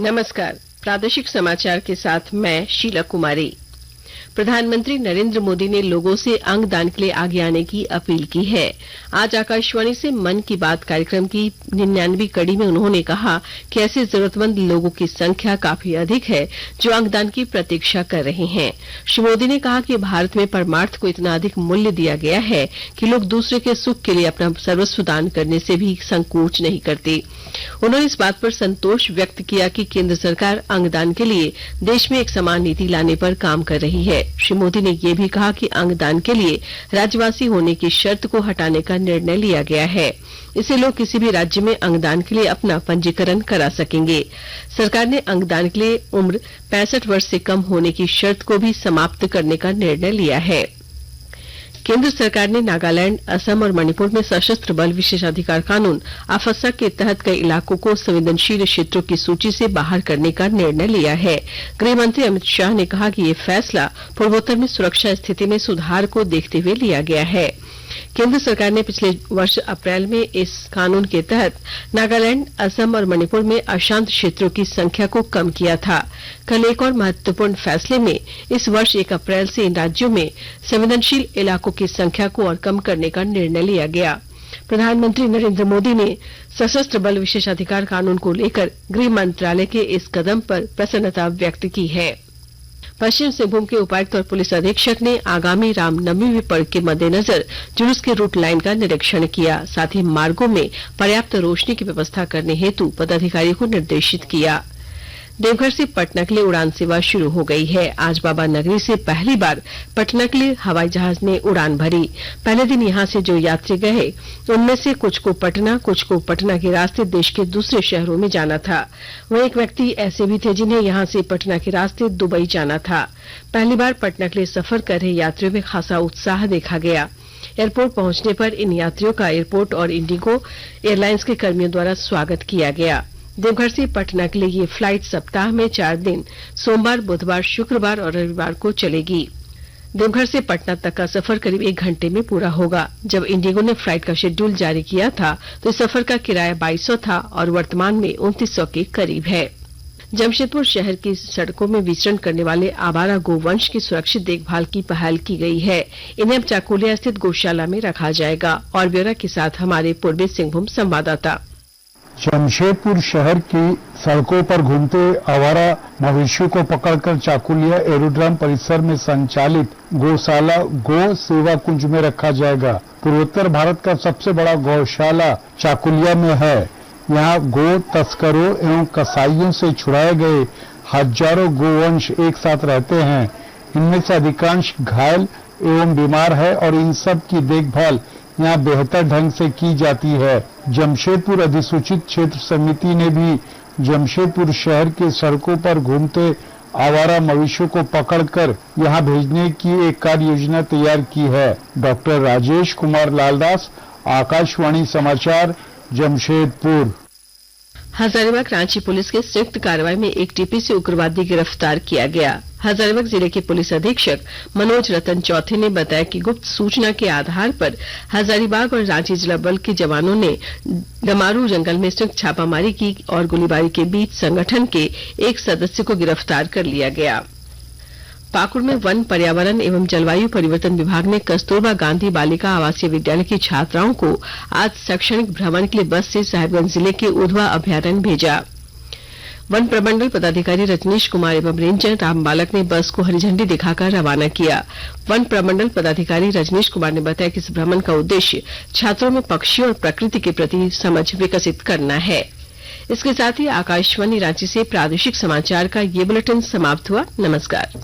नमस्कार। प्रादेशिक समाचार के साथ मैं शीला कुमारी। प्रधानमंत्री नरेंद्र मोदी ने लोगों से अंगदान के लिए आगे आने की अपील की है। आज आकाशवाणी से मन की बात कार्यक्रम की 99वीं कड़ी में उन्होंने कहा कि ऐसे जरूरतमंद लोगों की संख्या काफी अधिक है जो अंगदान की प्रतीक्षा कर रहे हैं। श्री मोदी ने कहा कि भारत में परमार्थ को इतना अधिक मूल्य दिया गया है कि लोग दूसरे के सुख के लिए अपना सर्वस्व दान करने से भी संकोच नहीं करते। उन्होंने इस बात पर संतोष व्यक्त किया कि केंद्र सरकार अंगदान के लिए देश में एक समान नीति लाने पर काम कर रही है। श्री मोदी ने यह भी कहा कि अंगदान के लिए राज्यवासी होने की शर्त को हटाने का निर्णय लिया गया है। इससे लोग किसी भी राज्य में अंगदान के लिए अपना पंजीकरण करा सकेंगे। सरकार ने अंगदान के लिए उम्र 65 वर्ष से कम होने की शर्त को भी समाप्त करने का निर्णय लिया है। केंद्र सरकार ने नागालैंड, असम और मणिपुर में सशस्त्र बल विशेषाधिकार कानून आफस्सा के तहत कई इलाकों को संवेदनशील क्षेत्रों की सूची से बाहर करने का निर्णय लिया है। गृह मंत्री अमित शाह ने कहा कि ये फैसला पूर्वोत्तर में सुरक्षा स्थिति में सुधार को देखते हुए लिया गया है। केंद्र सरकार ने पिछले वर्ष अप्रैल में इस कानून के तहत नागालैंड, असम और मणिपुर में अशांत क्षेत्रों की संख्या को कम किया था। कल एक और महत्वपूर्ण फैसले में इस वर्ष 1 अप्रैल से इन राज्यों में संवेदनशील इलाकों की संख्या को और कम करने का निर्णय लिया गया। प्रधानमंत्री नरेंद्र मोदी ने सशस्त्र बल विशेषाधिकार कानून को लेकर गृह मंत्रालय के इस कदम पर प्रसन्नता व्यक्त की है। पश्चिम सिंहभूम के उपायुक्त और पुलिस अधीक्षक ने आगामी रामनवमी पर्व के मद्देनजर जुलूस के रूट लाइन का निरीक्षण किया। साथ ही मार्गों में पर्याप्त रोशनी की व्यवस्था करने हेतु पदाधिकारियों को निर्देशित किया। देवघर से पटना के लिए उड़ान सेवा शुरू हो गई है। आज बाबा नगरी से पहली बार पटना के लिए हवाई जहाज ने उड़ान भरी। पहले दिन यहां से जो यात्री गए उनमें से कुछ को पटना के रास्ते देश के दूसरे शहरों में जाना था। वहीं एक व्यक्ति ऐसे भी थे जिन्हें यहां से पटना के रास्ते दुबई जाना था। पहली बार पटना के लिए सफर कर रहे यात्रियों में खासा उत्साह देखा गया। एयरपोर्ट पहुंचने पर इन यात्रियों का एयरपोर्ट और इंडिगो एयरलाइंस के कर्मियों द्वारा स्वागत किया गया। देवघर से पटना के लिए ये फ्लाइट सप्ताह में 4 दिन सोमवार, बुधवार, शुक्रवार और रविवार को चलेगी। देवघर से पटना तक का सफर करीब 1 घंटे में पूरा होगा। जब इंडिगो ने फ्लाइट का शेड्यूल जारी किया था तो इस सफर का किराया 2200 था और वर्तमान में 2900 के करीब है। जमशेदपुर शहर की सड़कों में विचरण करने वाले आवारा गोवंश की सुरक्षित देखभाल की पहल की गई है। इन्हें अब चाकुलिया स्थित गौशाला में रखा जाएगा। और ब्यौरा के साथ हमारे पूर्वी सिंहभूम संवाददाता। जमशेदपुर शहर की सड़कों पर घूमते आवारा मवेशियों को पकड़कर चाकुलिया एरोड्रम परिसर में संचालित गौशाला गौ सेवा कुंज में रखा जाएगा। पूर्वोत्तर भारत का सबसे बड़ा गौशाला चाकुलिया में है। यहाँ गो तस्करों एवं कसाईयों से छुड़ाए गए हजारों गोवंश एक साथ रहते हैं। इनमें से अधिकांश घायल एवं बीमार है और इन सब की देखभाल यहाँ बेहतर ढंग से की जाती है। जमशेदपुर अधिसूचित क्षेत्र समिति ने भी जमशेदपुर शहर के सड़कों पर घूमते आवारा मवेशियों को पकड़कर यहाँ भेजने की एक कार्य योजना तैयार की है। डॉक्टर राजेश कुमार लालदास, आकाशवाणी समाचार, जमशेदपुर। हजारीबाग रांची पुलिस के संयुक्त कार्रवाई में एक टीपीसी उग्रवादी गिरफ्तार किया गया। हजारीबाग जिले के पुलिस अधीक्षक मनोज रतन चौथे ने बताया कि गुप्त सूचना के आधार पर हजारीबाग और रांची जिला बल के जवानों ने डमारू जंगल में संयुक्त छापामारी की और गोलीबारी के बीच संगठन के एक सदस्य को गिरफ्तार कर लिया गया। पाकुड़ में वन, पर्यावरण एवं जलवायु परिवर्तन विभाग ने कस्तूरबा गांधी बालिका आवासीय विद्यालय की छात्राओं को आज शैक्षणिक भ्रमण के लिए बस से साहिबगंज जिले के उधवा अभ्यारण्य भेजा। वन प्रमंडल पदाधिकारी रजनीश कुमार एवं रेंजर रामबालक ने बस को हरी झंडी दिखाकर रवाना किया। वन प्रमंडल पदाधिकारी रजनीश कुमार ने बताया कि इस भ्रमण का उद्देश्य छात्रों में पक्षियों और प्रकृति के प्रति समझ विकसित करना है। इसके साथ ही आकाशवाणी रांची से प्रादेशिक समाचार का ये बुलेटिन समाप्त हुआ। नमस्कार।